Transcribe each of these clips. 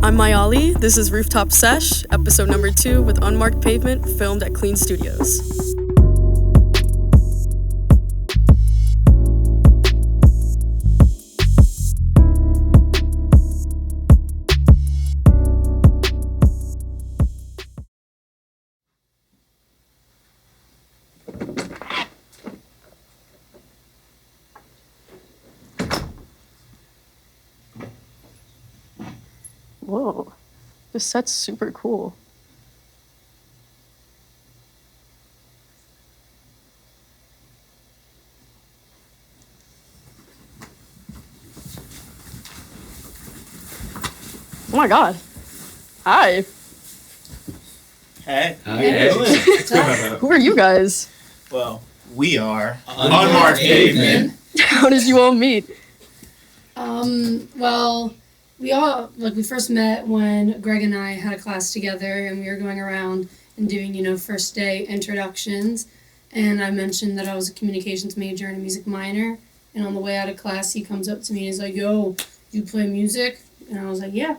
I'm Mayali. This is Rooftop Sesh, episode number 2 with Unmarked Pavement, filmed at Klean Studios. Whoa, this set's super cool. Oh my god. Hi. Hey. Hey. Who are you guys? Well, we are Unmarked Pavement. How did you all meet? Well, we first met when Greg and I had a class together and we were going around and doing, first day introductions. And I mentioned that I was a communications major and a music minor. And on the way out of class, he comes up to me and he's like, "Yo, do you play music?" And I was like, "Yeah."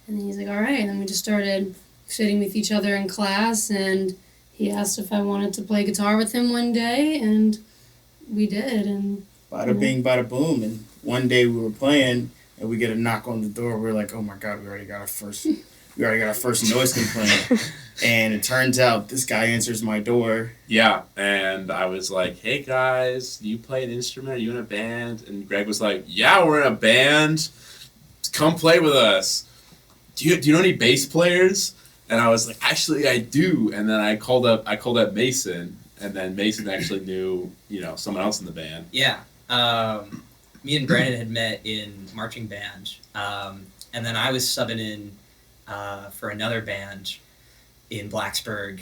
And then he's like, "All right." And then we just started sitting with each other in class, and he asked if I wanted to play guitar with him one day, and we did. And bada bing, bada boom. And one day we were playing, and we get a knock on the door. We're like, "Oh my god, we already got our first noise complaint." And it turns out this guy answers my door. Yeah, and I was like, "Hey guys, do you play an instrument? Are you in a band?" And Greg was like, "Yeah, we're in a band. Come play with us. Do you know any bass players?" And I was like, "Actually, I do." And then I called up Mason, and then Mason actually knew, someone else in the band. Yeah. Me and Brandon had met in marching band, and then I was subbing in for another band in Blacksburg,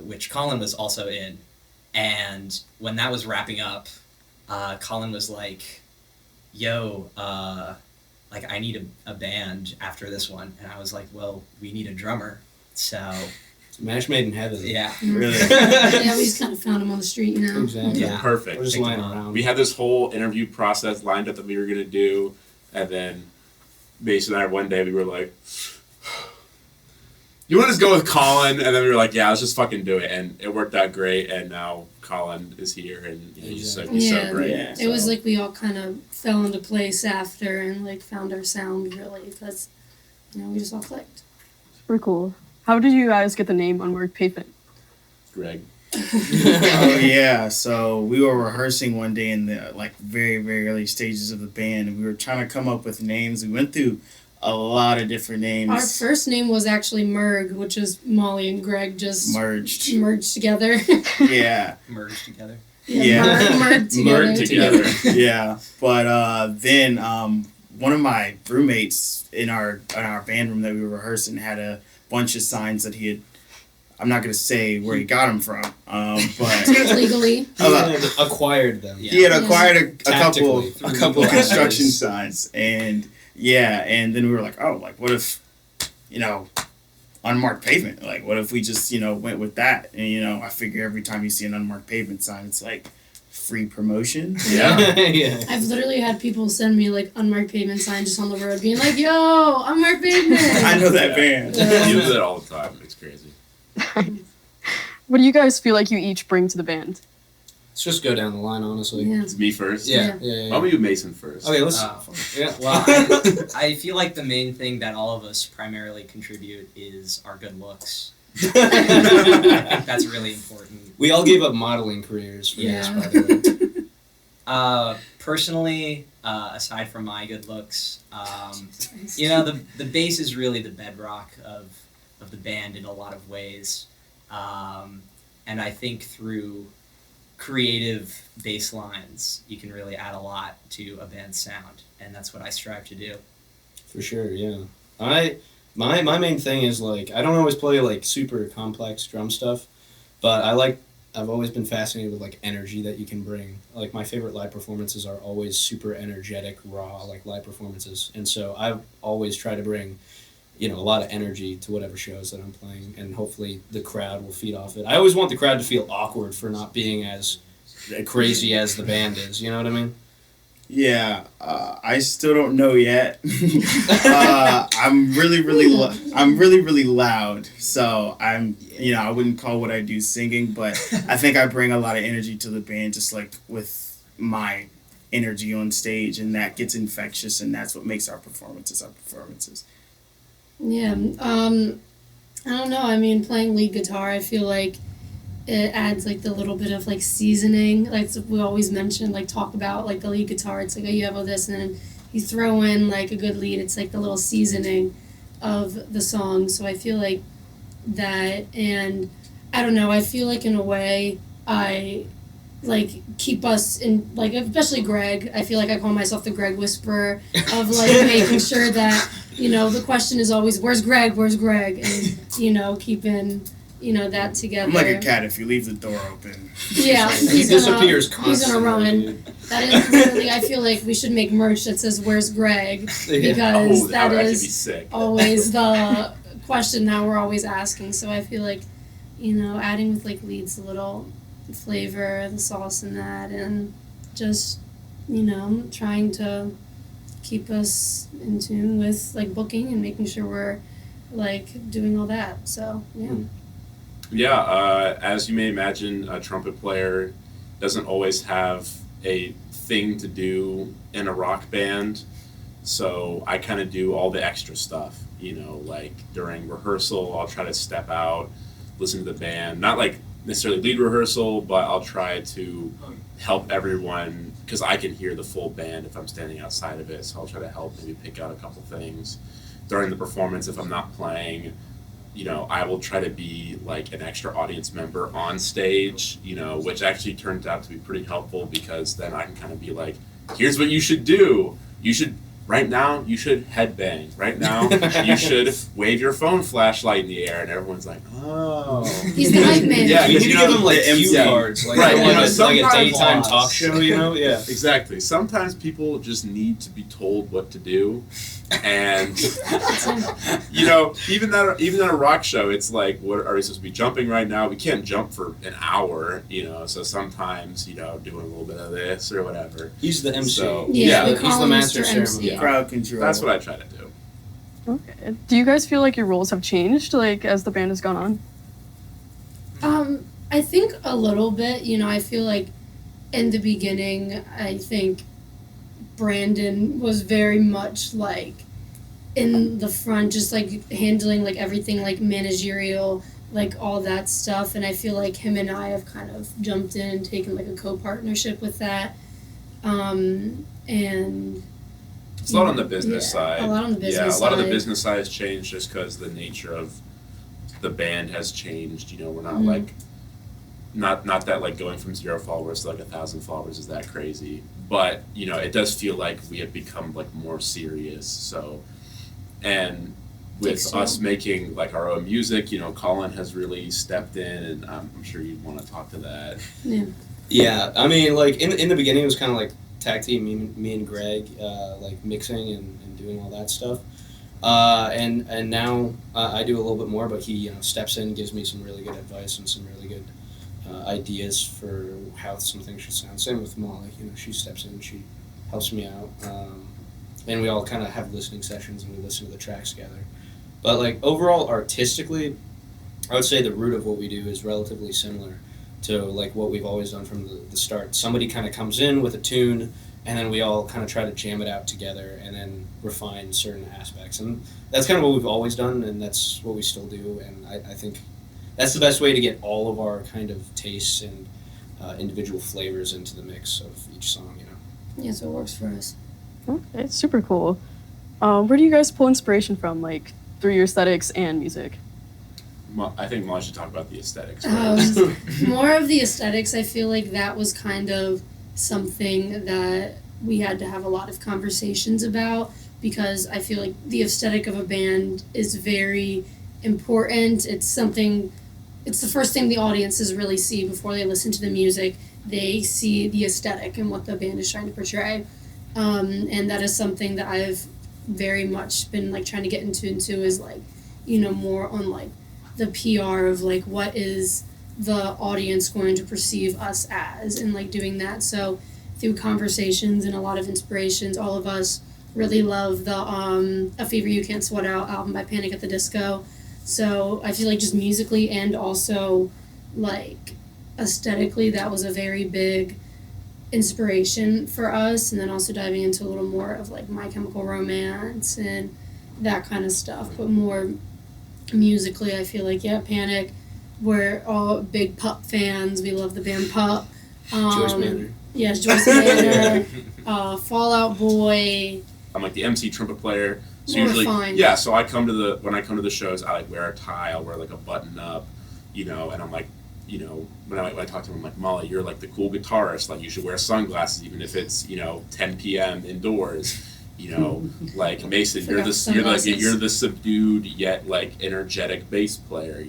which Colin was also in. And when that was wrapping up, Colin was like, "Yo, I need a band after this one." And I was like, "Well, we need a drummer." So match made in heaven. Yeah. Really? yeah, we just kind of found him on the street, Exactly. Yeah. Perfect. We're just lying around. We had this whole interview process lined up that we were going to do, and then Mason and I one day we were like, "You want to just go with Colin?" And then we were like, "Yeah, let's just fucking do it." And it worked out great, and now Colin is here, and he's so great. Yeah, It was like we all kind of fell into place after and found our sound really, because we just all clicked. Super cool. How did you guys get the name Unmarked Pavement? Greg. Oh yeah, so we were rehearsing one day in the very, very early stages of the band, and we were trying to come up with names. We went through a lot of different names. Our first name was actually Merg, which is Molly and Greg just merged together. Yeah. merged together. Yeah. Merged together. Merged together. Yeah, but then one of my roommates in our band room that we were rehearsing had a bunch of signs that he had. I'm not gonna say where he got them from, but Legally. He had acquired them. he had acquired a couple Tactically. construction signs, and then we were like, oh, what if, unmarked pavement? What if we just went with that? And I figure every time you see an unmarked pavement sign, it's free promotion. Yeah. Yeah. I've literally had people send me unmarked pavement signs just on the road, being like, "Yo, unmarked pavement." I know that band. You do that all the time. It's crazy. What do you guys feel like you each bring to the band? Let's just go down the line, honestly. Yeah. It's me first. Yeah. Why don't we do Mason first? Okay, let's. Yeah. Well, I feel like the main thing that all of us primarily contribute is our good looks. I think that's really important. We all gave up modeling careers for this, by the way. Personally, aside from my good looks, the bass is really the bedrock of the band in a lot of ways. And I think through creative bass lines, you can really add a lot to a band's sound, and that's what I strive to do. For sure, yeah. My main thing is I don't always play super complex drum stuff, but I've always been fascinated with energy that you can bring. My favorite live performances are always super energetic, raw live performances, and so I've always tried to bring a lot of energy to whatever shows that I'm playing, and hopefully the crowd will feed off it. I always want the crowd to feel awkward for not being as crazy as the band is, you know what I mean? Yeah, I still don't know yet. I'm really loud. So I wouldn't call what I do singing, but I think I bring a lot of energy to the band, just like with my energy on stage, and that gets infectious, and that's what makes our performances. Yeah. I don't know. I mean, playing lead guitar, I feel like it adds like the little bit of like seasoning. Like we always mention, like talk about like the lead guitar. It's like, oh, you have all this, and then you throw in like a good lead. It's like the little seasoning of the song. So I feel like that, and I don't know. I feel like in a way, I like keep us in like, especially Greg. I feel like I call myself the Greg whisperer of like making sure that the question is always, where's Greg, and keeping that together. I'm like a cat. If you leave the door open, yeah, he disappears He's constantly. gonna run. That is literally. I feel like we should make merch that says "Where's Greg?" because Oh, that would actually be is sick. always the question that we're always asking. So I feel like, adding with like leads a little flavor, the sauce in that, and just trying to keep us in tune with like booking and making sure we're like doing all that. So yeah. Yeah, as you may imagine, a trumpet player doesn't always have a thing to do in a rock band, so I kind of do all the extra stuff. Like during rehearsal, I'll try to step out, listen to the band, not like necessarily lead rehearsal, but I'll try to help everyone because I can hear the full band if I'm standing outside of it, so I'll try to help maybe pick out a couple things. During the performance, if I'm not playing, I will try to be like an extra audience member on stage, which actually turns out to be pretty helpful because then I can kind of be like, here's what you should do. Right now, you should headbang. Right now, you should wave your phone flashlight in the air, and everyone's like, oh. He's the hype man. Yeah, you need to give them like the cue cards, like, right, like a sometimes daytime talk show, Yeah. Exactly. Sometimes people just need to be told what to do. And even at a rock show, it's like, what are we supposed to be jumping right now? We can't jump for an hour, so sometimes doing a little bit of this or whatever. He's the MC. So, yeah, he's the master of ceremony. Yeah. Crowd control. That's what I try to do. Okay. Do you guys feel like your roles have changed like as the band has gone on? I think a little bit. I feel like in the beginning, I think Brandon was very much like in the front, just like handling like everything, like managerial, like all that stuff. And I feel like him and I have kind of jumped in and taken like a co-partnership with that. And it's a lot on the business side. A lot on the business side. Yeah, a lot of the side. business side has changed just because the nature of the band has changed. We're not Mm-hmm. like, not that like going from 0 followers to like 1,000 followers is that crazy. But, it does feel like we have become like more serious. So, and with us making like our own music, Colin has really stepped in, and I'm sure you'd want to talk to that. Yeah. Yeah, I mean, like in the beginning, it was kind of like tag team, me and Greg, like mixing and doing all that stuff. And now I do a little bit more, but he steps in, gives me some really good advice and some really good ideas for how some things should sound. Same with Molly, she steps in, she helps me out, and we all kind of have listening sessions and we listen to the tracks together. But like overall, artistically, I would say the root of what we do is relatively similar to like what we've always done from the start. Somebody kind of comes in with a tune, and then we all kind of try to jam it out together and then refine certain aspects. And that's kind of what we've always done, and that's what we still do. And I think that's the best way to get all of our kind of tastes and individual flavors into the mix of each song, Yeah, so it works for us. Okay, it's super cool. Where do you guys pull inspiration from, like through your aesthetics and music? I think Molly should talk about the aesthetics. More of the aesthetics, I feel like that was kind of something that we had to have a lot of conversations about, because I feel like the aesthetic of a band is very important. It's the first thing the audiences really see before they listen to the music. They see the aesthetic and what the band is trying to portray. And that is something that I've very much been like trying to get into is like, more on like the PR of like what is the audience going to perceive us as, and like doing that. So through conversations and a lot of inspirations. All of us really love the A Fever You Can't Sweat Out album by Panic at the Disco. So I feel like just musically and also like aesthetically, that was a very big inspiration for us. And then also diving into a little more of like My Chemical Romance and that kind of stuff. But more musically, I feel like, yeah, Panic, we're all big Pup fans. We love the band Pup. Joyce Manor. Yes, Joyce Manor, Fall Out Boy. I'm like the MC trumpet player. So More usually, refined. yeah. So when I come to the shows, I like wear a tie. I'll wear like a button up, and I'm like, when I talk to him, I'm like, Molly, you're like the cool guitarist. Like you should wear sunglasses even if it's 10 p.m. indoors. Like Mason, you're the subdued yet like energetic bass player.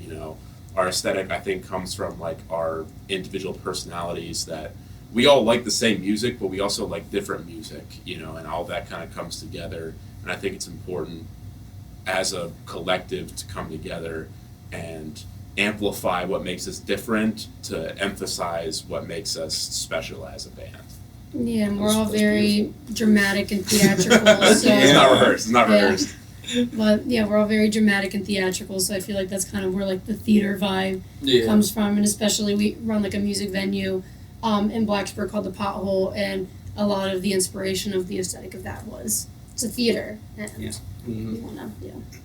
Our aesthetic I think comes from like our individual personalities that. We all like the same music, but we also like different music, and all that kind of comes together. And I think it's important as a collective to come together and amplify what makes us different to emphasize what makes us special as a band. Yeah, and we're all very dramatic and theatrical. So, It's not rehearsed. But yeah, we're all very dramatic and theatrical, so I feel like that's kind of where like the theater vibe Yeah. comes from. And especially we run like a music venue in Blacksburg called the Pothole, and a lot of the inspiration of the aesthetic of that was it's a theater, and Mm-hmm. we wanna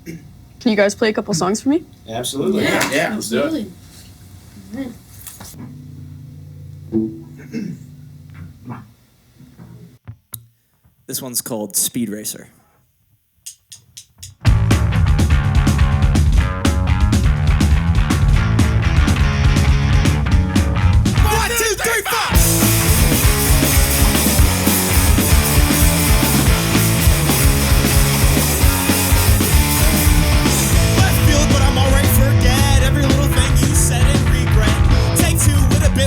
Can you guys play a couple songs for me? Absolutely. Yeah, let's do it. absolutely. Alright. This one's called Speed Racer.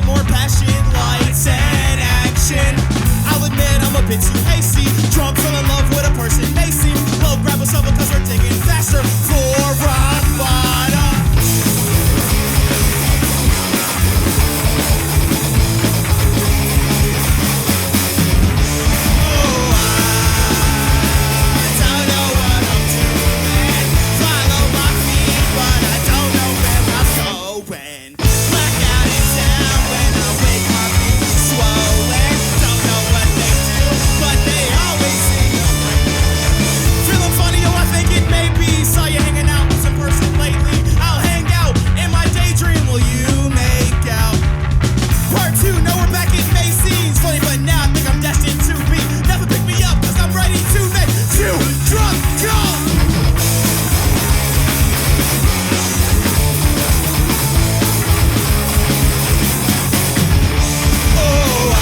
More passion, lights, and action. I'll admit I'm a bit too hasty. Drunk, fell in love with a person they seem. Low, grab a shovel cause we're digging faster for rock bottom. Oh, I don't know what I'm doing. Follow my feet, but I don't know where I'm going. Blackout in town when I wake my feet swollen. Don't know what they do, but they always seem to bring me back. Feeling funny, oh I think it may be. Saw you hanging out with some person lately. I'll hang out in my daydream. Will you make out? Part 2, now we're back at Macy's. Funny, but now I think I'm destined to be. Never pick me up, cause I'm ready to make you drunk, go! Oh, I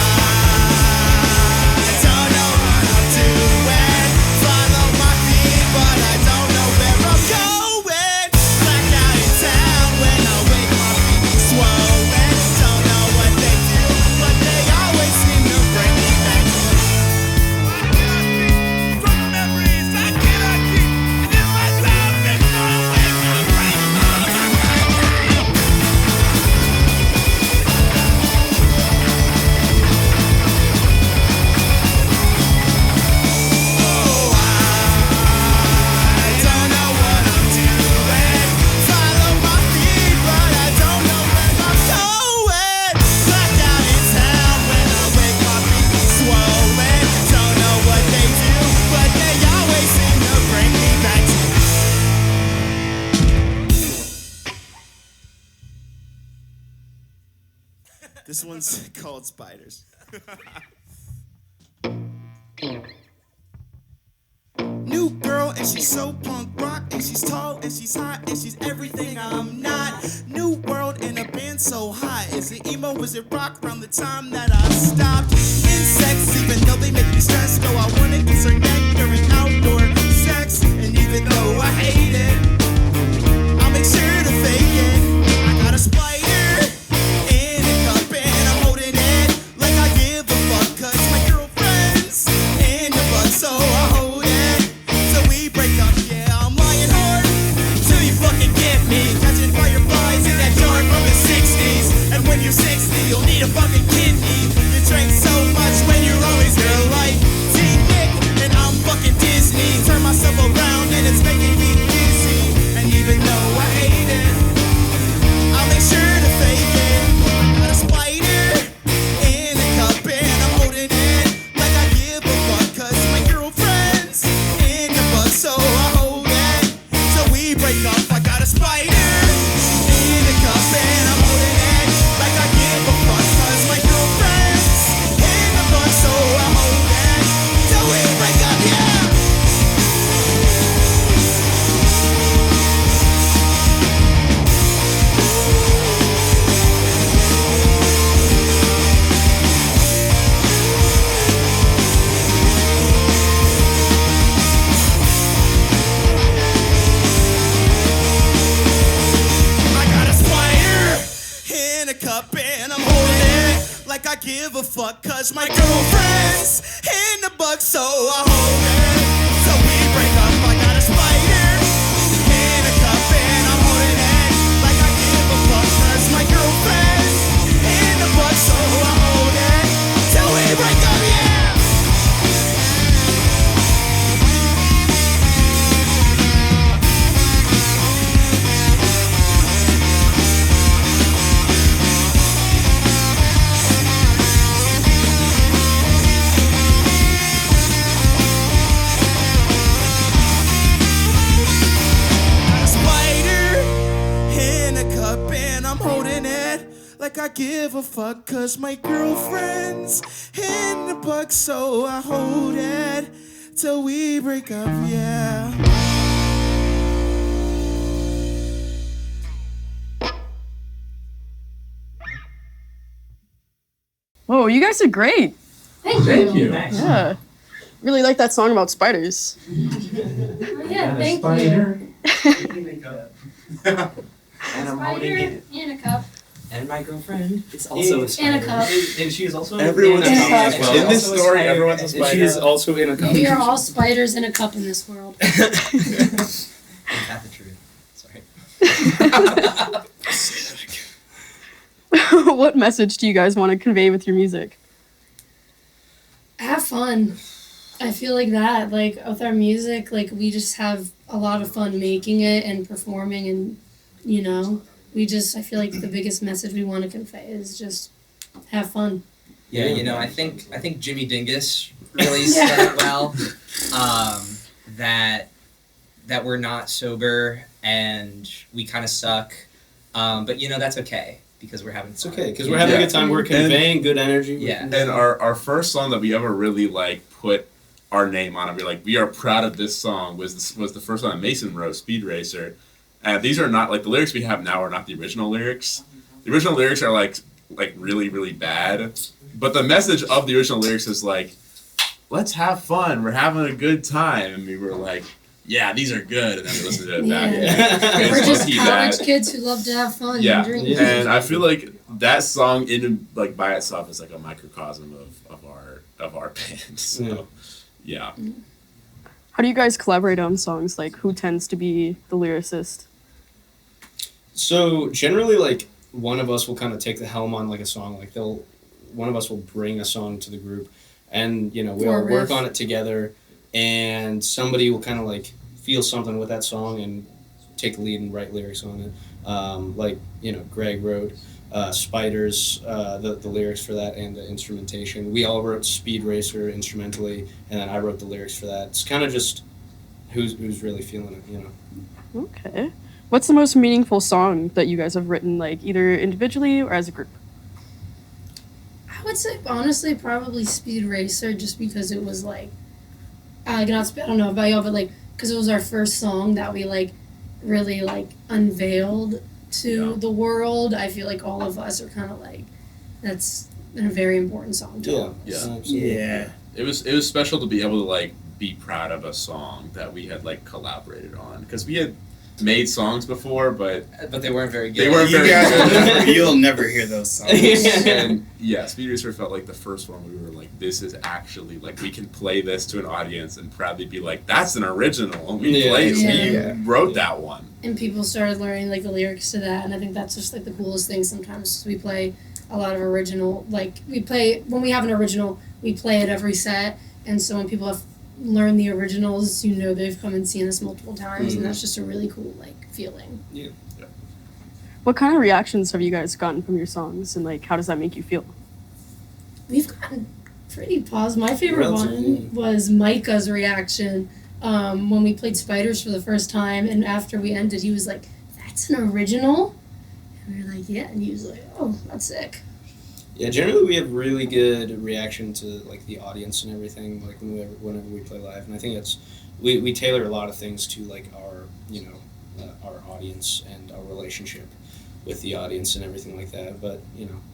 don't know what I'm doing. Follow my feet, but I don't know where I'm going. Blackout in town when I wake my feet swollen. Don't know what they do, but they always seem to bring me back. I cannot keep from memories. I cannot keep in my time before I wake up right now. Oh, I don't know what I'm doing. Follow my feet, but I don't know where I'm going. Blackout in town when I wake my feet swollen. Don't know what they do, but they always seem to bring me back to This one's called Spiders. New girl, and she's so punk rock, and she's tall, and she's hot, and she's everything I'm not. New world in a band so hot. Is it emo? Is it rock? Around the time that I stopped. Insects, even though they make me stressed, though I wanna kiss her neck during outdoor sex, and even though I hate it, I'll make sure to fake it. I got a spider in a cup, and I'm holding it like I give a fuck, 'cause my girlfriend's in the butt, so I hold it. So we break up, yeah, I'm lying hard till you fucking get me. Catching fireflies in that jar from the 60s. And when you're 60, you'll need a fucking kidney. You drink so much when you're fuck, cause my girlfriend's in the book, so I hold it till we break up. I got a spider in a cup and I'm holding it like I give a fuck, cause my girlfriend's in the book, so I hold it till we break up, yeah. Like I give a fuck, cause my girlfriend's in the book, so I hold it till we break up, yeah. Whoa, you guys did great. Thank you. Yeah. Really like that song about spiders. Yeah, thank you. And I'm holding it. In a cup. And my girlfriend is also a spider. In a cup. And she is also Everyone's In a a spider. cup. As well. In this story, everyone's a spider. She is also in a cup. We are all spiders in a cup in this world. Ain't that the truth? Sorry. What message do you guys want to convey with your music? Have fun. I feel like that. Like with our music, like we just have a lot of fun making it and performing, and you know, I feel like the biggest message we want to convey is just have fun. Yeah, you know, I think Jimmy Dingus really said it well. That we're not sober and we kind of suck, but you know that's okay because we're having fun. It's okay because we're having a good time. We're conveying good energy. Yeah. And our first song that we ever really like put our name on it, we are proud of this song, was the first one that Mason wrote, Speed Racer. And these are not, like, the lyrics we have now are not the original lyrics. The original lyrics are, like really, really bad. But the message of the original lyrics is, like, let's have fun. We're having a good time. And we were like, yeah, these are good. And then we listened to it back. Yeah. And We're just low-key college bad. kids who love to have fun Yeah. and drink. Yeah. And I feel like that song, by itself, is, like, a microcosm of our band. So, yeah. How do you guys collaborate on songs? Like, who tends to be the lyricist? So generally, like, one of us will kind of take the helm on like a song. Like one of us will bring a song to the group, and you know we Or all a work riff. on it together. And somebody will kind of like feel something with that song and take the lead and write lyrics on it. Like you know, Greg wrote Spiders, the lyrics for that and the instrumentation. We all wrote Speed Racer instrumentally, and then I wrote the lyrics for that. It's kind of just who's really feeling it, you know. Okay. What's the most meaningful song that you guys have written, like either individually or as a group? I would say honestly probably Speed Racer, just because it was like, I don't know about y'all, but like because it was our first song that we like really like unveiled to the world. I feel like all of us are kind of like, that's been a very important song to all of us. Yeah. Absolutely. Yeah. It was special to be able to like be proud of a song that we had like collaborated on, because we had made songs before, but But they weren't very good. they weren't You very guys will good. never, you'll never hear those songs. And yeah, Speed Racer felt like the first one we were like, this is actually like we can play this to an audience and proudly be like, that's an original. And we Yeah. played, Yeah. we wrote that one. And people started learning like the lyrics to that, and I think that's just like the coolest thing sometimes, 'cause we play a lot of original, like when we have an original, we play it every set, and so when people have learned the originals, you know they've come and seen us multiple times, and that's just a really cool like feeling. What kind of reactions have you guys gotten from your songs, and like how does that make you feel? We've gotten pretty positive. My favorite Relatively. one was Micah's reaction when we played Spiders for the first time, and after we ended, he was like, "That's an original," and we were like, "Yeah," and he was like, "Oh, that's sick." Yeah, generally we have really good reaction to like the audience and everything. Like whenever we play live, and I think it's we tailor a lot of things to like our our audience and our relationship with the audience and everything like that. But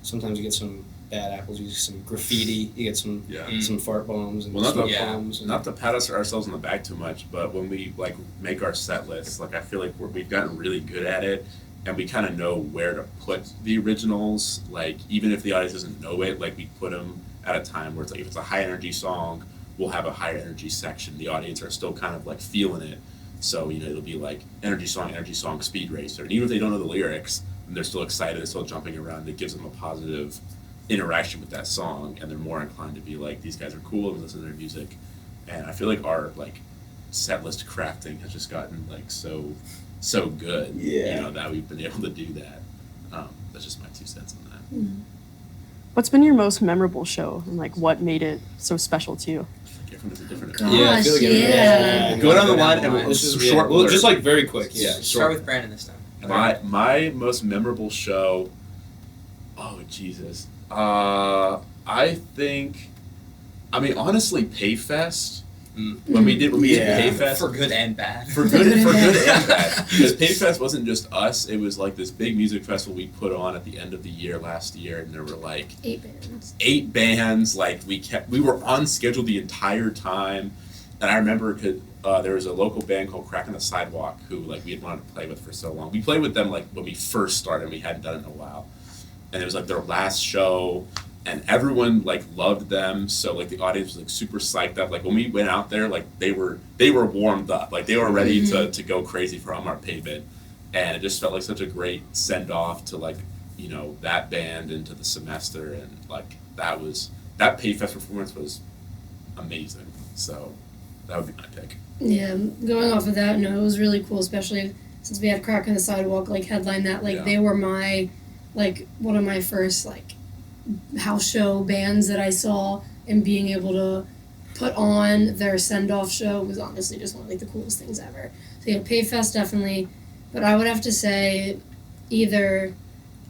sometimes you get some bad apples. You get some graffiti. You get some fart bombs and Well, not smoke the- bombs. And, Not to pat ourselves on the back too much, but when we like make our set lists, like I feel like we've gotten really good at it, and we kind of know where to put the originals. Like even if the audience doesn't know it, like we put them at a time where it's like if it's a high energy song, we'll have a higher energy section. The audience are still kind of like feeling it. So, it'll be like energy song, speed racer. And even if they don't know the lyrics, and they're still excited, they're still jumping around, it gives them a positive interaction with that song, and they're more inclined to be like, these guys are cool, and listen to their music. And I feel like our like set list crafting has just gotten like so good. Yeah. That we've been able to do that. That's just my 2 cents on that. What's been your most memorable show, and like what made it so special to you? Everyone's a different Gosh, Yeah, I feel like yeah. Go down the line and This is short. well, just like very quick. Yeah, Start with Brandon this time. My most memorable show. Oh Jesus. I think. I mean, honestly, Payfest. When we did Payfest For good and bad. for good and bad, because Payfest wasn't just us. It was like this big music festival we put on at the end of the year last year, and there were like 8 bands. 8 bands. Like we were on schedule the entire time, and I remember there was a local band called Crack on the Sidewalk who like we had wanted to play with for so long. We played with them like when we first started, and we hadn't done it in a while, and it was like their last show. And everyone like loved them, so like the audience was like super psyched up. Like when we went out there, like they were warmed up, like they were ready to go crazy for Unmarked Pavement, and it just felt like such a great send off to like that band and to the semester, and like that Payfest performance was amazing. So that would be my pick. Yeah, going off of that, no, it was really cool, especially since we had Crack on the Sidewalk like headline that. Like they were my one of my first like house show bands that I saw, and being able to put on their send-off show was honestly just one of like the coolest things ever. So yeah, Payfest definitely, but I would have to say either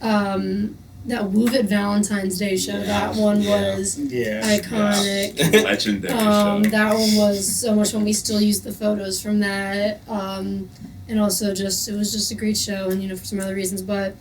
that Woo It Valentine's Day show. That one was iconic. Legendary show. That one was so much fun. We still use the photos from that, and also it was just a great show, and for some other reasons, but.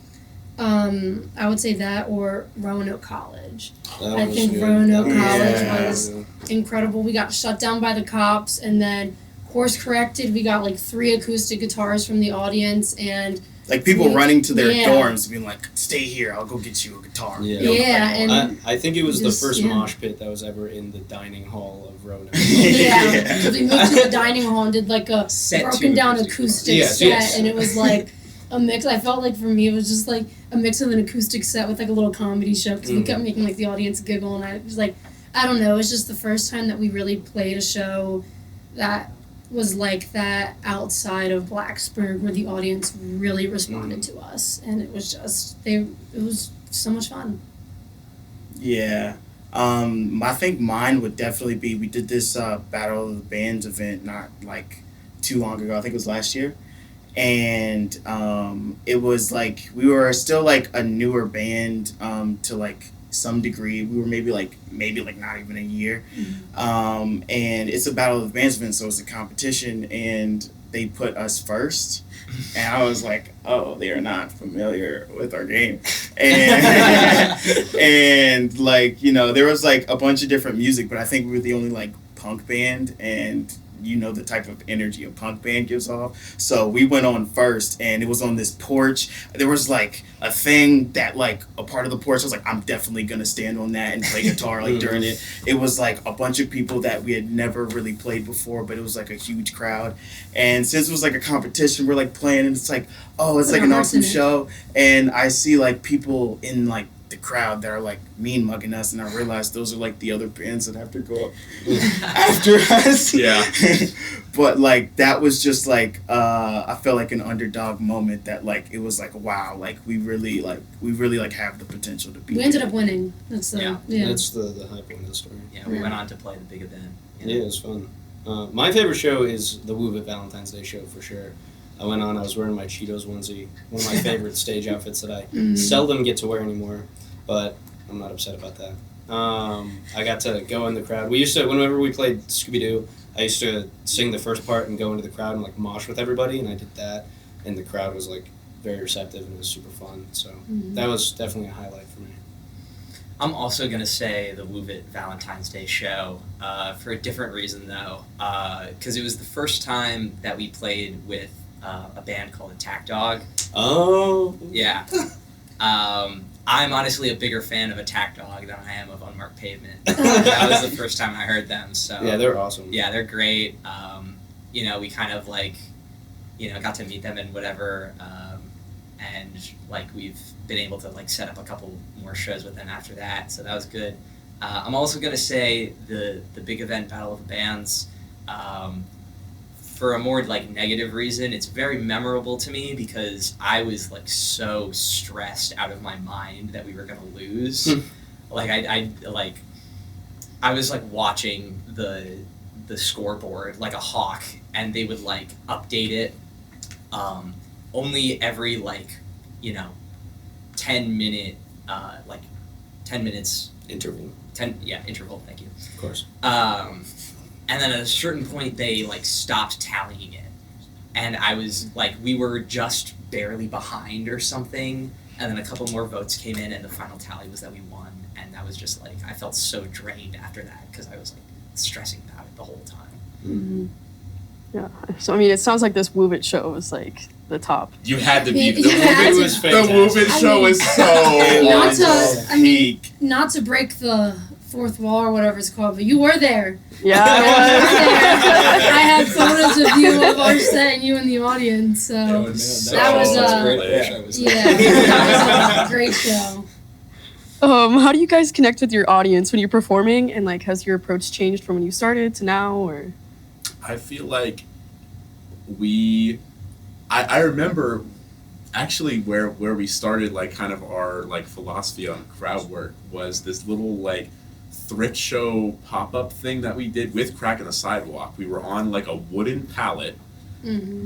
I would say that or Roanoke College. I think Roanoke College was incredible. We got shut down by the cops, and then course corrected. We got like 3 acoustic guitars from the audience, and like people running to their dorms, being like, "Stay here, I'll go get you a guitar." And I think it was the first mosh pit that was ever in the dining hall of Roanoke. Because we moved to the dining hall and did like a broken down acoustic set, and it was like a mix. I felt like for me it was just like a mix of an acoustic set with like a little comedy show, because we kept making like the audience giggle, and I was like, I don't know, it was just the first time that we really played a show that was like that outside of Blacksburg, where the audience really responded to us, and it was just it was so much fun. Yeah. I think mine would definitely be, we did this Battle of the Bands event not like too long ago. I think it was last year. And it was like we were still like a newer band to like some degree. We were maybe not even a year. And it's a Battle of the Bands event, so it's a competition, and they put us first. And I was like, oh, they are not familiar with our game. And like, there was like a bunch of different music, but I think we were the only like punk band, and the type of energy a punk band gives off. So we went on first, and it was on this porch. There was like a thing that like a part of the porch, I was like, I'm definitely gonna stand on that and play guitar like during it. It was like a bunch of people that we had never really played before, but it was like a huge crowd. And since it was like a competition, we're like playing, and it's like, oh, it's like an awesome show. And I see like people in like the crowd that are like mean mugging us, and I realized those are like the other bands that have to go up after us. But like that was just like I felt like an underdog moment, that like it was like, wow, like we really have the potential to be. We ended up winning. That's that's the high point of the story. We went on to play the big event. Yeah, it was fun. My favorite show is the Woo It Valentine's Day show for sure. I went on, I was wearing my Cheetos onesie, one of my favorite stage outfits that I seldom get to wear anymore, but I'm not upset about that. I got to go in the crowd. We used to, whenever we played Scooby-Doo, I used to sing the first part and go into the crowd and like mosh with everybody, and I did that, and the crowd was like very receptive, and it was super fun, so that was definitely a highlight for me. I'm also going to say the Woo It Valentine's Day show for a different reason, though, because it was the first time that we played with a band called Attack Dog. Oh. Yeah. I'm honestly a bigger fan of Attack Dog than I am of Unmarked Pavement. That was the first time I heard them. So Yeah, they're awesome. yeah, they're great. We kind of got to meet them and whatever, and we've been able to set up a couple more shows with them after that. So that was good. I'm also gonna say the big event Battle of the Bands. For a more negative reason, it's very memorable to me because I was so stressed out of my mind that we were gonna lose. I was watching the scoreboard like a hawk, and they would update it only every 10-minute 10 minutes Interval. interval, thank you. Of course. And then at a certain point, they stopped tallying it, and I was we were just barely behind or something. And then a couple more votes came in, and the final tally was that we won. And that was just I felt so drained after that because I was stressing about it the whole time. Mm-hmm. Yeah. So I mean, it sounds like this Woo It show was the top. You had to be. You had to- The Move It show was so not to break the fourth wall or whatever it's called, but you were there. Yeah. I had photos of you of our set and you in the audience, so that was great. that was a great show. How do you guys connect with your audience when you're performing, and has your approach changed from when you started to now, or? I feel like I remember actually where we started kind of our philosophy on crowd work was this little thrift show pop-up thing that we did with Crack on the Sidewalk. We were on a wooden pallet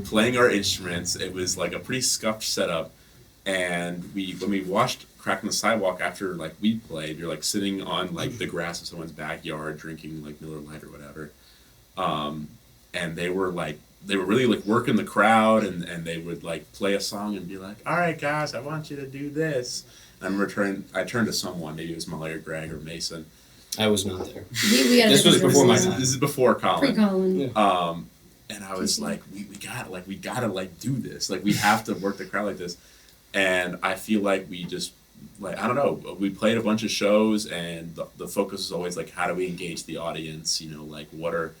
playing our instruments. It was a pretty scuffed setup, and when we watched Crack on the Sidewalk after we played, you're sitting on the grass of someone's backyard drinking Miller Lite or whatever, and they were really working the crowd, and they would play a song and be all right guys, I want you to do this. And I turned to someone, maybe it was Molly or Greg or Mason. I was not there. We had This was before my time. This is before Colin. Pre-Colin. Yeah. And I was we gotta do this. We have to work the crowd like this. And I feel we just I don't know. We played a bunch of shows, and the focus is always how do we engage the audience? What are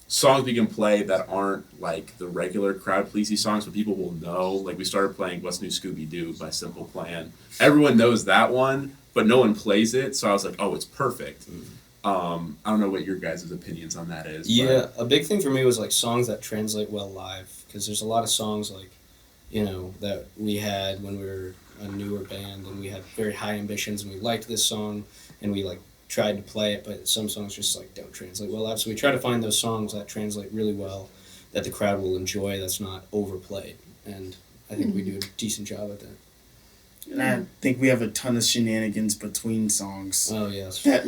songs we can play that aren't the regular crowd pleasing songs, but people will know. We started playing What's New Scooby Doo by Simple Plan. Everyone knows that one, but no one plays it. So I was oh, it's perfect. I don't know what your guys' opinions on that is. Yeah, a big thing for me was songs that translate well live, because there's a lot of songs that we had when we were a newer band, and we had very high ambitions, and we liked this song, and we tried to play it, but some songs just don't translate well live. So we try to find those songs that translate really well, that the crowd will enjoy, that's not overplayed, and I think we do a decent job at that. And I think we have a ton of shenanigans between songs Oh yes. that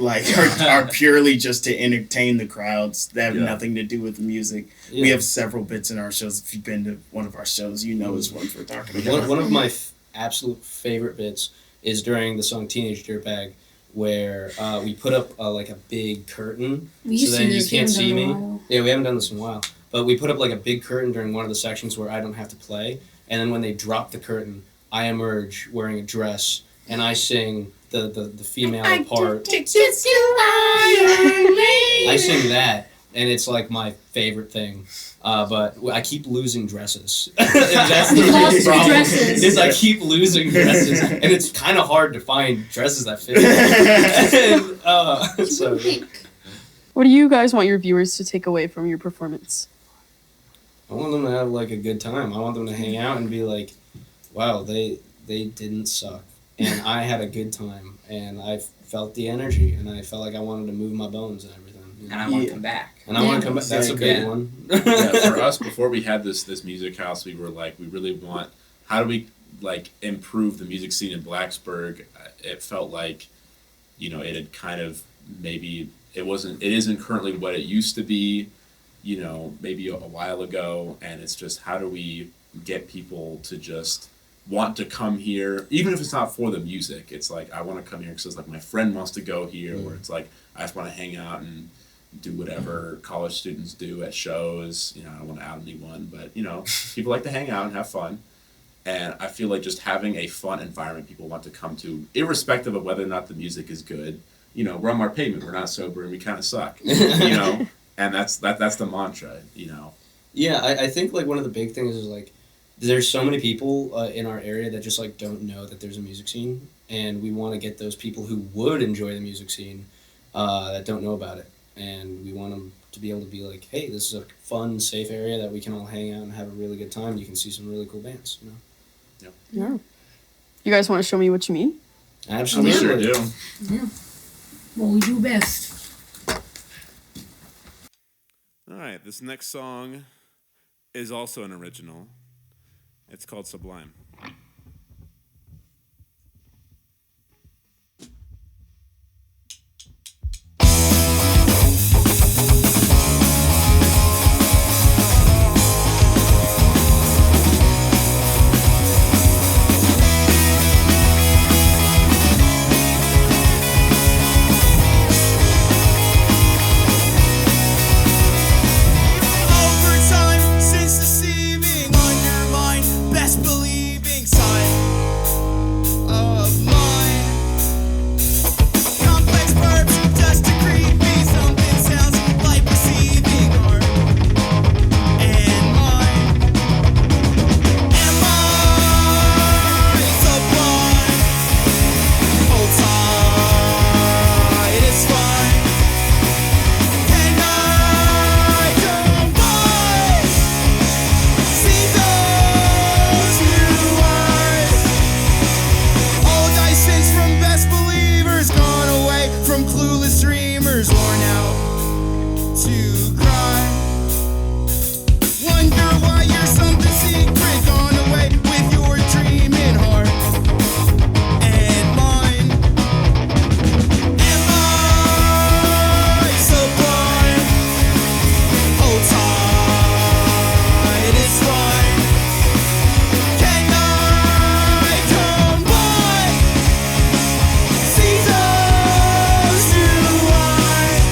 are purely just to entertain the crowds that have nothing to do with the music. Yeah. We have several bits in our shows. If you've been to one of our shows, you know which ones we're talking about. One of my absolute favorite bits is during the song Teenage Dirtbag, where we put up a big curtain We used so to then do you this, we can't haven't see done it me. in a while. Yeah, we haven't done this in a while. But we put up a big curtain during one of the sections where I don't have to play, and then when they drop the curtain, I emerge wearing a dress, and I sing the female part. I sing that, and it's my favorite thing. But I keep losing dresses. That's the Lost biggest problem. dresses. Is I keep losing dresses, and it's kind of hard to find dresses that fit. And, so What do you guys want your viewers to take away from your performance? I want them to have a good time. I want them to hang out and be wow, they didn't suck, and I had a good time, and I felt the energy, and I felt I wanted to move my bones and everything. And I want to come back. And I want to come back. That's a big one. Yeah, for us, before we had this music house, we were we really want, how do we improve the music scene in Blacksburg? It felt it had kind of maybe it isn't currently what it used to be, maybe a while ago, and it's just how do we get people to just want to come here, even if it's not for the music. It's I want to come here because my friend wants to go here, or it's I just want to hang out and do whatever college students do at shows. I don't want to out anyone, but people like to hang out and have fun. And I feel like just having a fun environment people want to come to, irrespective of whether or not the music is good. You know, we're Unmarked Pavement, we're not sober, and we kind of suck. You know, and that's the mantra. You know. Yeah, I think like one of the big things is like there's so many people in our area that just like don't know that there's a music scene, and we want to get those people who would enjoy the music scene that don't know about it, and we want them to be able to be like, hey, this is a fun, safe area that we can all hang out and have a really good time. You can see some really cool bands, you know. Yeah. You guys want to show me what you mean? Absolutely. We sure do. Yeah. What we do best. All right, this next song is also an original. It's called Sublime. Over time, since deceiving, undermine best believing side of mine. Complex verbs just to creepy. Something sounds like receiving art and mine. Am I sublime? Hold tight, it's fine. Can I combine? See those new eyes. All license from best believers, gone away from clueless dreamers, worn out to cry. Wonder why you're something secret, gone away with your dreaming heart and mine. Am I sublime? Hold tight, it's fine. Can I combine? See those new eyes.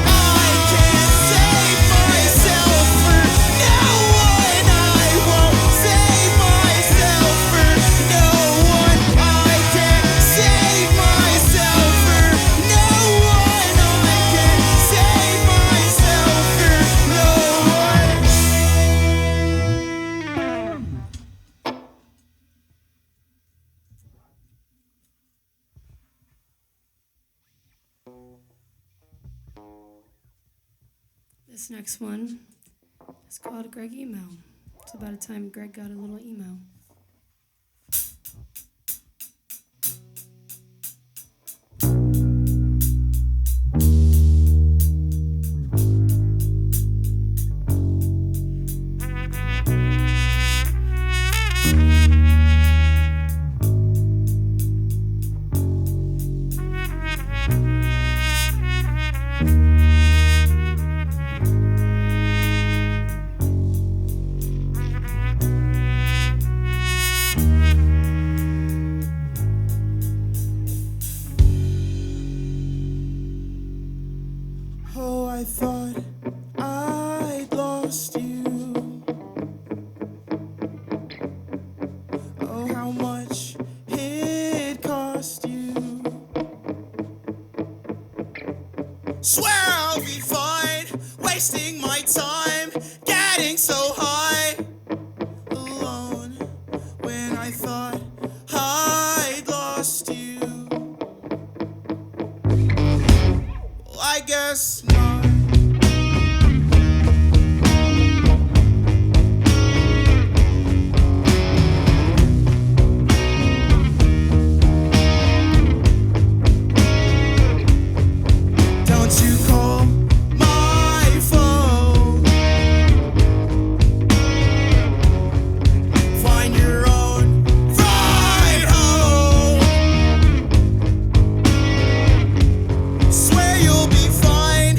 I can't save myself for no one. I won't save myself for no one. I can't save myself for no one. I can't save myself for no one. This next one is called Greg Email. It's about a time Greg got a little email. Oh, I thought I'd lost you. Oh, how much it cost you. Swear I'll be fine, wasting my time, getting so high. Alone, when I thought I'd lost you. Well, I guess not. Don't you call my phone. Find your own ride home. Swear you'll be fine,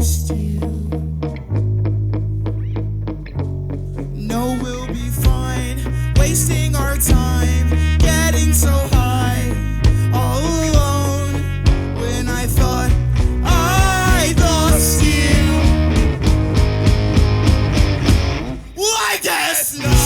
lost you. No, we'll be fine, wasting our time, getting so high, all alone, when I thought I lost you. Well, I guess not.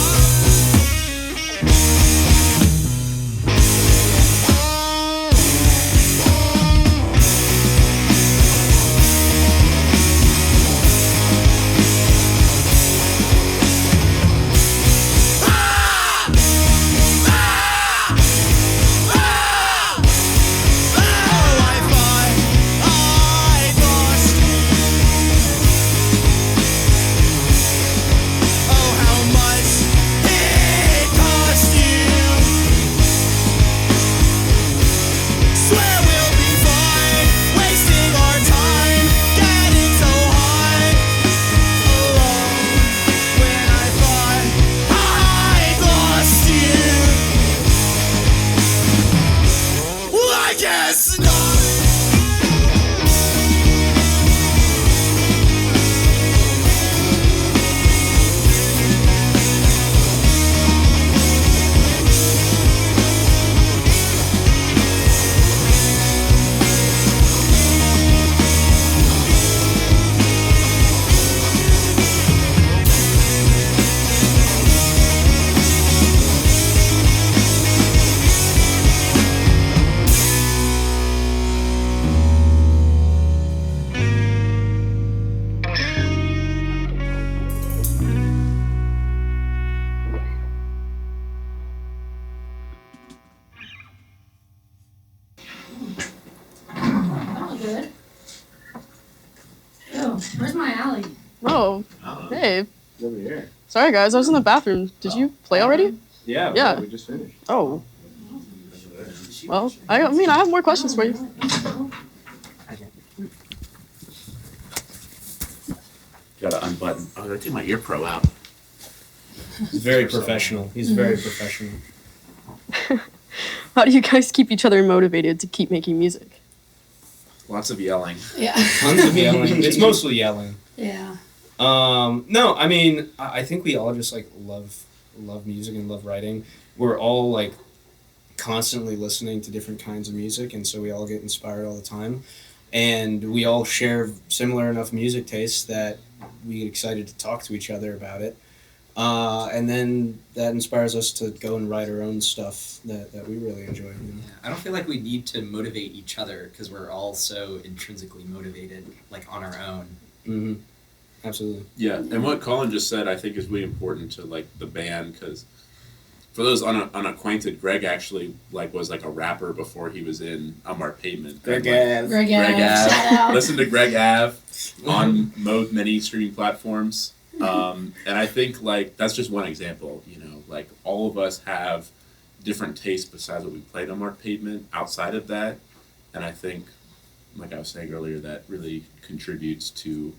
Good. Oh, where's my alley? Oh, Oh, hey. It's over here. Sorry, guys. I was in the bathroom. Did you play already? Yeah. Yeah. We just finished. Oh. Well, I mean, I have more questions for you. Gotta unbutton. Oh, I gotta take my ear pro out. He's very professional. He's very professional. How do you guys keep each other motivated to keep making music? Lots of yelling. Yeah. Tons of yelling. It's mostly yelling. Yeah. No, I mean, I think we all just like love music and love writing. We're all like constantly listening to different kinds of music, and so we all get inspired all the time. And we all share similar enough music tastes that we get excited to talk to each other about it. And then that inspires us to go and write our own stuff that we really enjoy. You know? Yeah, I don't feel like we need to motivate each other because we're all so intrinsically motivated, like on our own. Mm-hmm. Absolutely. Yeah, and what Colin just said, I think, is really important to like the band because for those unacquainted, Greg actually like was like a rapper before he was in Unmarked Pavement. Greg And, Ave. Greg Greg Ave, Ave. shout out. Listen to Greg Ave on many streaming platforms. And I think like that's just one example, you know, like all of us have different tastes besides what we played on Unmarked Pavement outside of that. And I think, like I was saying earlier, that really contributes to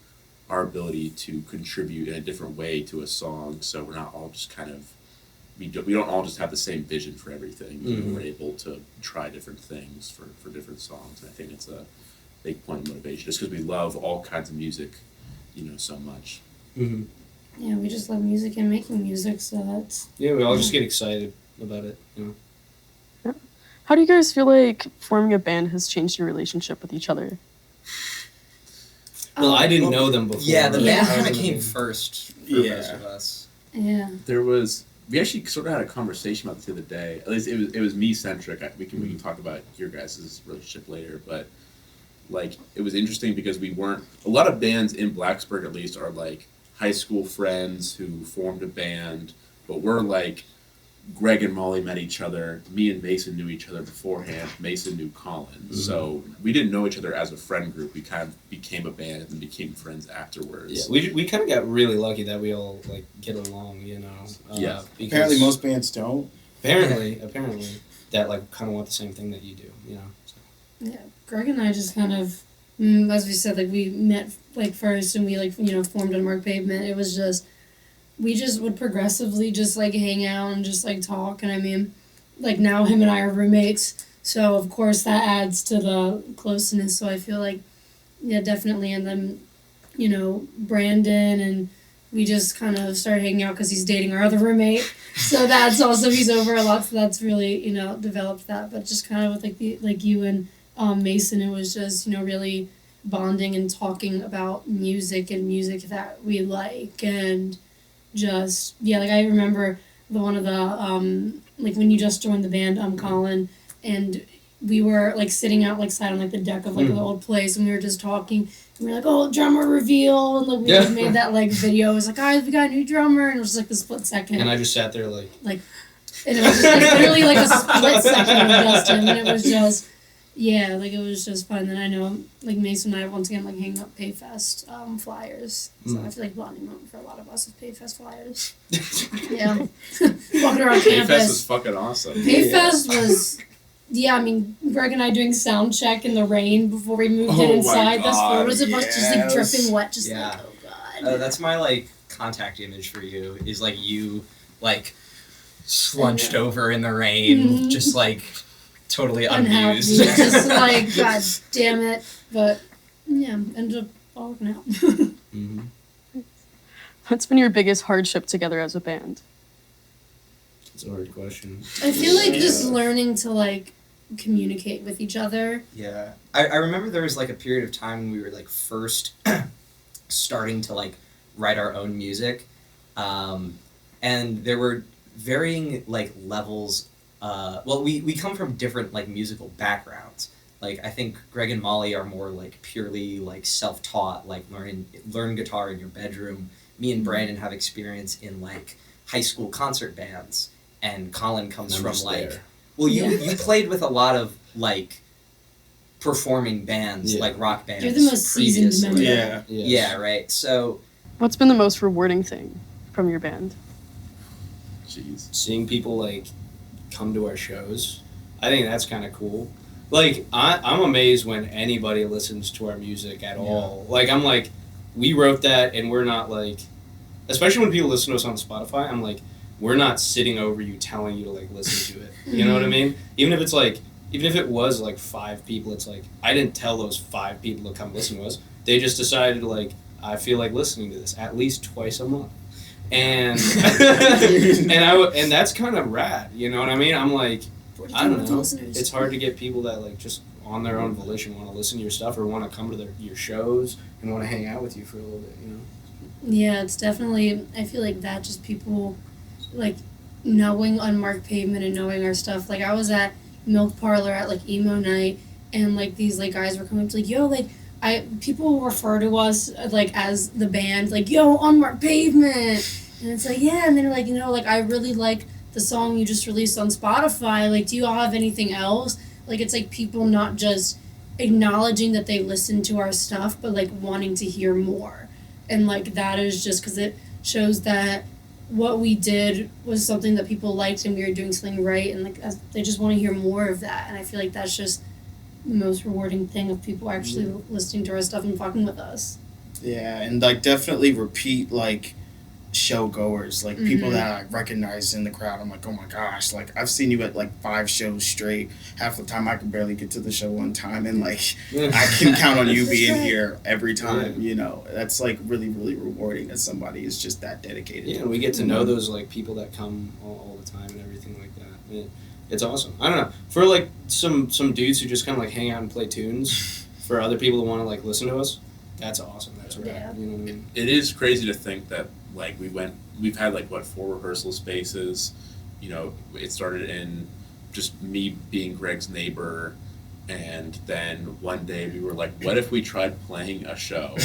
our ability to contribute in a different way to a song. So we're not all just kind of, we don't all just have the same vision for everything. Mm-hmm. We're able to try different things for different songs. And I think it's a big point of motivation just because we love all kinds of music, you know, so much. Mm-hmm. Yeah, we just love music and making music, so that's... Yeah, we all just get excited about it. You know? How do you guys feel like forming a band has changed your relationship with each other? Well, I didn't know them before. Yeah, the band Yeah. kind of came first for Yeah. most of us. Yeah. We actually sort of had a conversation about this the other day. At least it was me centric. We can talk about your guys' relationship later, but like it was interesting because we weren't a lot of bands in Blacksburg at least are like high school friends who formed a band, but we're like Greg and Molly met each other. Me and Mason knew each other beforehand. Mason knew Colin. Mm-hmm. So we didn't know each other as a friend group. We kind of became a band and became friends afterwards. Yeah, we kind of got really lucky that we all like get along, you know. Yeah. Because Apparently, most bands don't. apparently that like kind of want the same thing that you do, you know. So. Yeah. Greg and I just kind of, as we said, like we met like first and we like, you know, formed Unmarked Pavement. It was just, we just would progressively just like hang out and just like talk. And I mean, like now him and I are roommates. So of course that adds to the closeness. So I feel like, yeah, definitely. And then Brandon, and we just kind of started hanging out because he's dating our other roommate. So that's also, he's over a lot, so that's really, developed that. But just kind of with you and Mason, it was just, really bonding and talking about music and music that we like. And just, I remember one of the, when you just joined the band, Colin, and we were sitting outside on the deck of the old place, and we were just talking. And we were oh, drummer reveal, and we just made that video. It was guys, we got a new drummer, and it was just the split second. And I just sat there and it was just literally a split second of Justin, and it was just it was just fun. And I know Mason and I once again hanging up Payfest flyers. So I feel bonding moment for a lot of us is Payfest flyers. Yeah, walking around campus. Payfest was fucking awesome. Payfest was. Yeah, I mean, Greg and I doing sound check in the rain before we moved in inside. There's photos of us just dripping wet, just oh god. That's my contact image for you. Is you slunched over in the rain, just totally unused. Just god damn it. But yeah, ended up all working out. What's been your biggest hardship together as a band? It's a hard question. I feel just learning to communicate with each other. Yeah. I remember there was a period of time when we were first starting to write our own music. And there were varying levels. We come from different musical backgrounds. I think Greg and Molly are more purely self-taught, learn guitar in your bedroom. Me and Brandon have experience in high school concert bands, and Colin comes from you played with a lot of performing bands, rock bands. You're the most seasoned member. Yeah. Yeah, right. So What's been the most rewarding thing from your band? Jeez. Seeing people come to our shows, I think that's kind of cool. I'm amazed when anybody listens to our music at all. I'm we wrote that, and we're not especially when people listen to us on Spotify, I'm we're not sitting over you telling you to listen to it. You know what I mean? Even if it's even if it was 5 people, it's I didn't tell those 5 people to come listen to us. They just decided I feel listening to this at least twice a month. And and that's kind of rad, you know what I mean? I'm I don't know. It's hard to get people that just on their own volition want to listen to your stuff or want to come to your shows and want to hang out with you for a little bit, you know? Yeah, it's definitely, I feel that just people knowing Unmarked Pavement and knowing our stuff. I was at Milk Parlor at emo night, and these guys were coming up to yo, people refer to us as the band, yo, Unmarked Pavement, and it's yeah, and they're I really like the song you just released on Spotify, do you all have anything else? It's people not just acknowledging that they listen to our stuff, but wanting to hear more. And that is just because it shows that what we did was something that people liked and we were doing something right, and they just want to hear more of that. And I feel that's just the most rewarding thing of people actually listening to our stuff and fucking with us. Yeah, and definitely repeat show goers, people that I recognize in the crowd. I'm oh my gosh, I've seen you at 5 shows straight. Half the time I can barely get to the show on time, and I can count on you being here every time. You know, that's really, really rewarding that somebody is just that dedicated. Yeah, and we get to know those people that come all the time and everything like that. It's awesome. I don't know, for some dudes who just kind of hang out and play tunes, for other people who want to listen to us, that's awesome. That's rad. Yeah. You know what I mean? It is crazy to think that we've had 4 rehearsal spaces. You know, it started in just me being Greg's neighbor, and then one day we were what if we tried playing a show?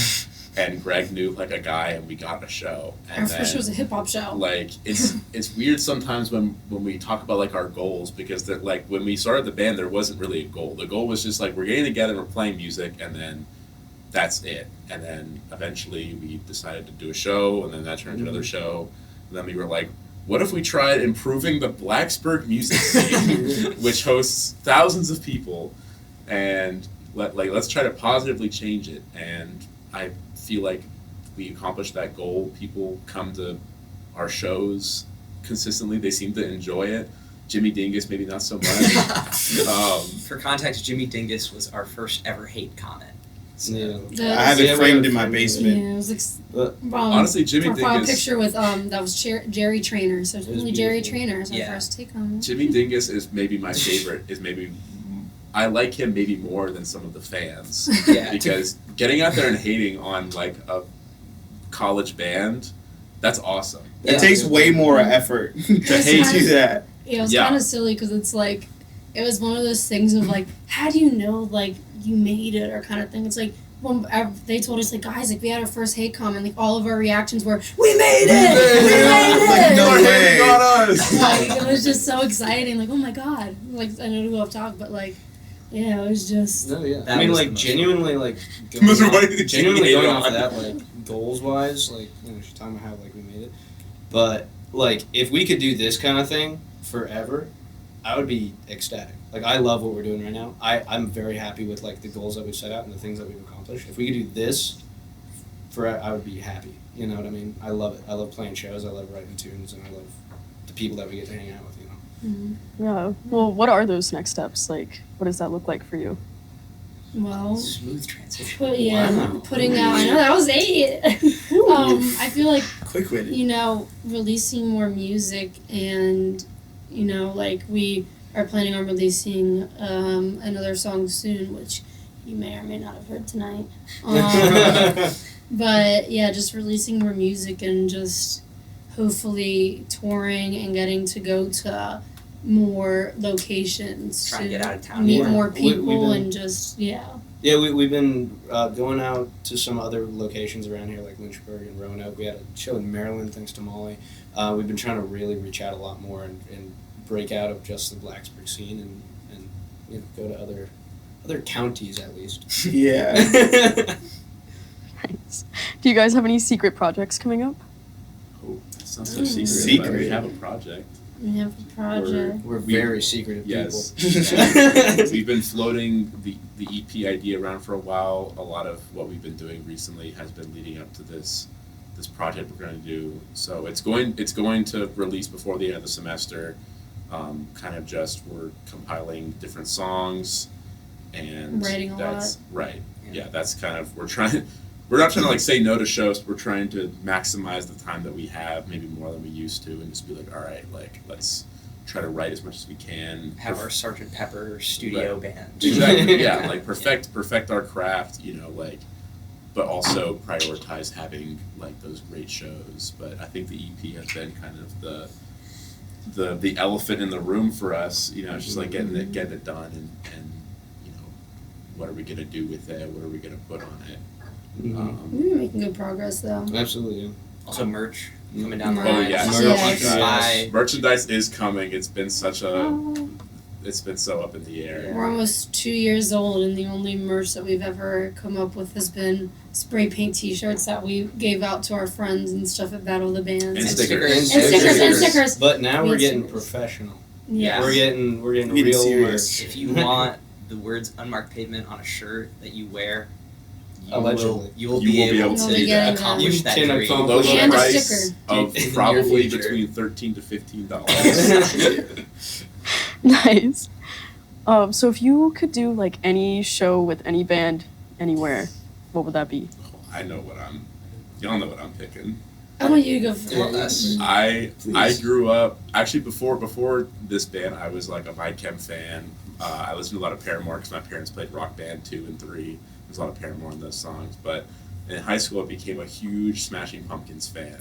And Greg knew a guy, and we got a show. And our first show was a hip hop show. It's weird sometimes when we talk about our goals, because when we started the band, there wasn't really a goal. The goal was just we're getting together and we're playing music, and then that's it. And then eventually we decided to do a show, and then that turned into another show. And then we were what if we tried improving the Blacksburg music scene, which hosts thousands of people, and let's try to positively change it. And I feel we accomplished that goal. People come to our shows consistently. They seem to enjoy it. Jimmy Dingus, maybe not so much. For context, Jimmy Dingus was our first ever hate comment. Yeah. The- I have Yeah, it we framed have in my framed it. basement. Yeah, it was like But Honestly, Jimmy profile Dingus- picture with that was Jerry Trainer. So it's It was only Jerry beautiful. Trainer is our Yeah. first take on it. Jimmy Dingus is maybe my favorite. I like him maybe more than some of the fans Yeah. because getting out there and hating on like a college band, that's awesome. It takes way more effort to hate do that. Yeah, it was Yeah. kind of silly because it's like, it was one of those things of like, how do you know like you made it or kind of thing. It's like when they told us like, guys, like we had our first hate comment, like all of our reactions were, we made it, we made it. No They're way. hating on us. Like it was just so exciting. Like oh my god. Like I know to go off talk, but like yeah, it was just. No, yeah. That I mean, was like the most genuinely, like Most going funny thing genuinely you going hated off on. that, like goals wise, like she's talking about how like we made it, but like if we could do this kind of thing forever, I would be ecstatic. Like I love what we're doing right now. I'm very happy with like the goals that we've set out and the things that we've accomplished. If we could do this, I would be happy. You know what I mean? I love it. I love playing shows. I love writing tunes, and I love the people that we get to hang out with. You know. Mhm. Yeah. Well, what are those next steps? Like, what does that look like for you? Well, Smooth transition. but yeah, Wow. putting out. I know that was 8. I feel like Quick with it. you know, releasing more music and, you know, like we are planning on releasing another song soon, which you may or may not have heard tonight. But yeah, just releasing more music and just hopefully touring and getting to go to more locations Try and get out of town meet more. more We've people been- and just yeah. Yeah, we've been going out to some other locations around here, like Lynchburg and Roanoke. We had a show in Maryland, thanks to Molly. We've been trying to really reach out a lot more and break out of just the Blacksburg scene and you know, go to other counties at least. Yeah. Nice. Do you guys have any secret projects coming up? Oh, that's not so Ooh. secret. But we have a project. We have a project. We're very secretive Yes. people. We've been floating the EP idea around for a while. A lot of what we've been doing recently has been leading up to this project we're going to do. So it's going to release before the end of the semester. Kind of just we're compiling different songs and Writing a that's right. Yeah. Yeah, that's kind of we're not trying to like say no to shows. We're trying to maximize the time that we have, maybe more than we used to, and just be like, all right, like let's try to write as much as we can. Have our Sgt. Pepper studio band. Exactly. Yeah, like perfect our craft, you know, like, but also prioritize having like those great shows. But I think the EP has been kind of the elephant in the room for us. You know, it's just like getting it done, and you know, what are we gonna do with it? What are we gonna put on it? Mhm. We've been making good progress though. Absolutely. Yeah. Also merch coming down the Merch. Oh line. yes, Yes. Buy- merchandise is coming. It's been such a Oh. it's been so up in the air. We're almost 2 years old, and the only merch that we've ever come up with has been spray paint T-shirts that we gave out to our friends and stuff at Battle of the Bands. And And stickers. stickers. But now We we're had getting stickers. professional. Yeah. We're getting Getting real serious. merch. If you want the words Unmarked Pavement on a shirt that you wear, Allegedly. you will You be will be able able to to get that. accomplish You that can dream. accomplish Logo And a price sticker. of In the near probably future. between $13 to $15. Nice. So if you could do like any show with any band anywhere, what would that be? I know y'all know what I'm picking. I want you to go first. Well, us. I Please. grew up actually before this band. I was like a My Chem fan. I listened to a lot of Paramore because my parents played Rock Band 2 and 3. There's a lot of Paramore in those songs. But in high school, I became a huge Smashing Pumpkins fan.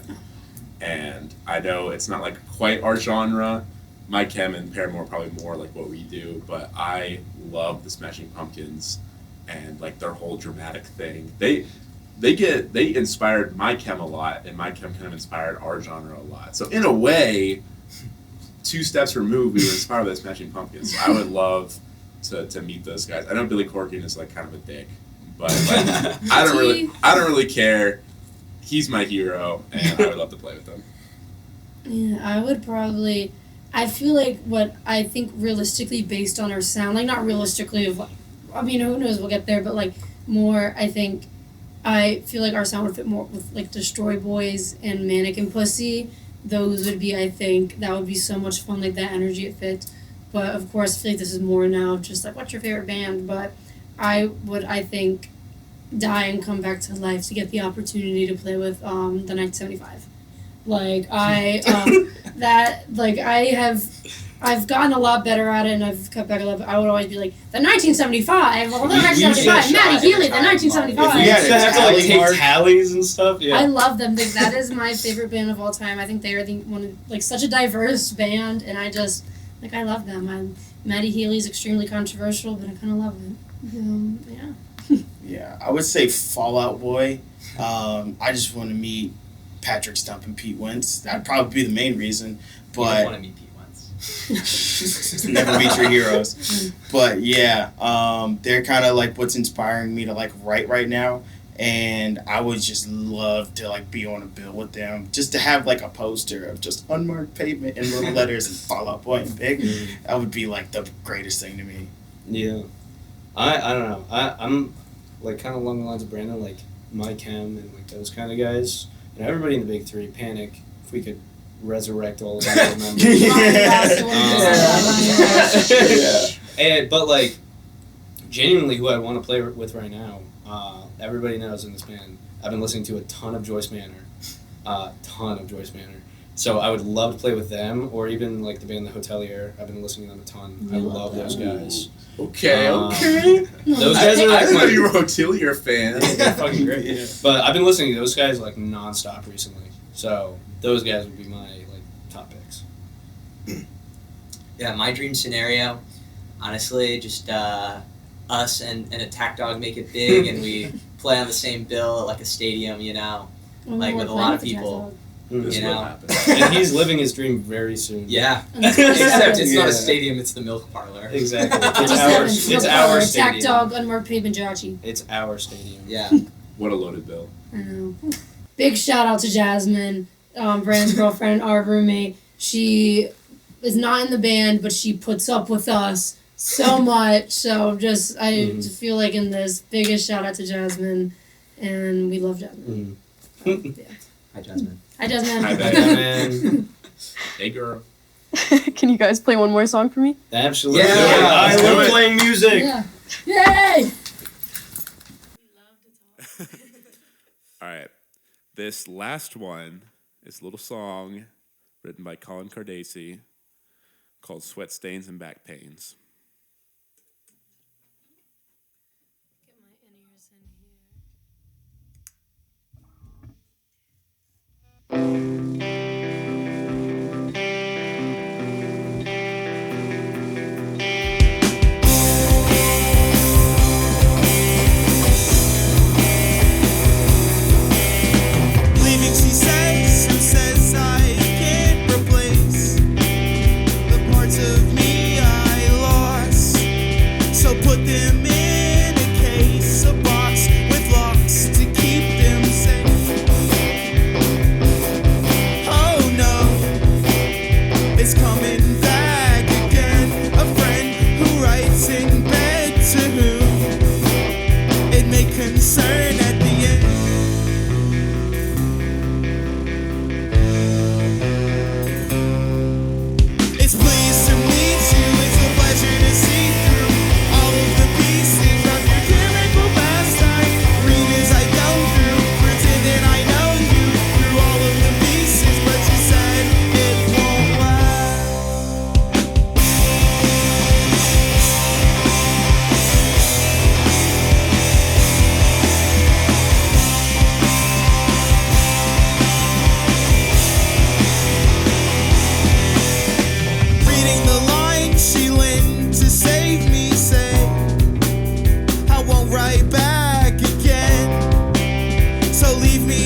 And I know it's not like quite our genre. My Chem and Paramore are probably more like what we do. But I love the Smashing Pumpkins and like their whole dramatic thing. They inspired My Chem a lot, and My Chem kind of inspired our genre a lot. So in a way, 2 steps removed, we were inspired by the Smashing Pumpkins. So I would love to meet those guys. I know Billy Corgan is like kind of a dick, but like, I don't really care. He's my hero, and I would love to play with him. Yeah, I would probably. I feel like what I think realistically based on our sound, like not realistically of like, I mean, who knows, we'll get there, but like more, I think, I feel like our sound would fit more with like Destroy Boys and Manic and Pussy. Those would be, I think, that would be so much fun, like that energy it fits. But of course, I feel like this is more now just like, what's your favorite band? But I think, die and come back to life to get the opportunity to play with the 1975. Like I've gotten a lot better at it, and I've cut back a lot. But I would always be like, the 1975, well, the 1975, Maddie Healy, the 1975. If we had to have to like take mark. tallies and stuff. Yeah. I love them. Like, that is my favorite band of all time. I think they are such a diverse band, and I just I love them. Maddie Healy's extremely controversial, but I kind of love it. Yeah. Yeah, I would say Fall Out Boy. I just want to meet Patrick Stump and Pete Wentz. That'd probably be the main reason. You don't But want to meet Pete Wentz. never meet your heroes. But yeah, they're kind of like what's inspiring me to like write right now. And I would just love to like be on a bill with them, just to have like a poster of just Unmarked Pavement in little letters and Fall Out Boy in big. That would be like the greatest thing to me. Yeah. I don't know. I'm like kind of along the lines of Brandon, like My Chem and like those kind of guys. And everybody in the big three, Panic, if we could resurrect all of our members. But like, genuinely who I want to play with right now, everybody knows in this band, I've been listening to a ton of Joyce Manor. So I would love to play with them, or even like the band The Hotelier. I've been listening to them a ton. I love those guys. Okay. Those guys are I like didn't know my, you were a Hotelier fan. they're fucking great. Yeah. But I've been listening to those guys like nonstop recently. So those guys would be my like top picks. Yeah, my dream scenario, honestly, just us and Attack Dog make it big, and we play on the same bill at like a stadium, like with a lot of people. This You will know. happen. And he's living his dream very soon. Yeah, except it's not Yeah. a stadium; it's the milk parlor. Exactly. It's our stadium. Attack Dog, Unmarked Pavement, Jachi. It's our stadium. Yeah. What a loaded bill. I know. Big shout out to Jasmine, Brandon's girlfriend, our roommate. She is not in the band, but she puts up with us so much. So I just feel like in this, biggest shout out to Jasmine, and we love Jasmine. Yeah. Hi, Jasmine. Hi, Jasmine. Hi, Man. Hey, girl. Can you guys play one more song for me? Absolutely. Yeah, I let's do love it. playing music. Yeah. Yay! All right. This last one is a little song written by Colin Cardacci called Sweat Stains and Back Pains. Leaving, she says, who says I can't replace the parts of me I lost. So put them in a case, a box with locks to keep them safe. Oh no, it's coming back again. A friend who writes in bed to whom it may concern at the end. It's pleased to meet you, it's a pleasure to see through all of the pieces of your chemical pastime. Read as I go through, pretending I know you through all of the pieces, but you said it won't last. Reading the lines she lent to save me, say I won't write back again. So leave me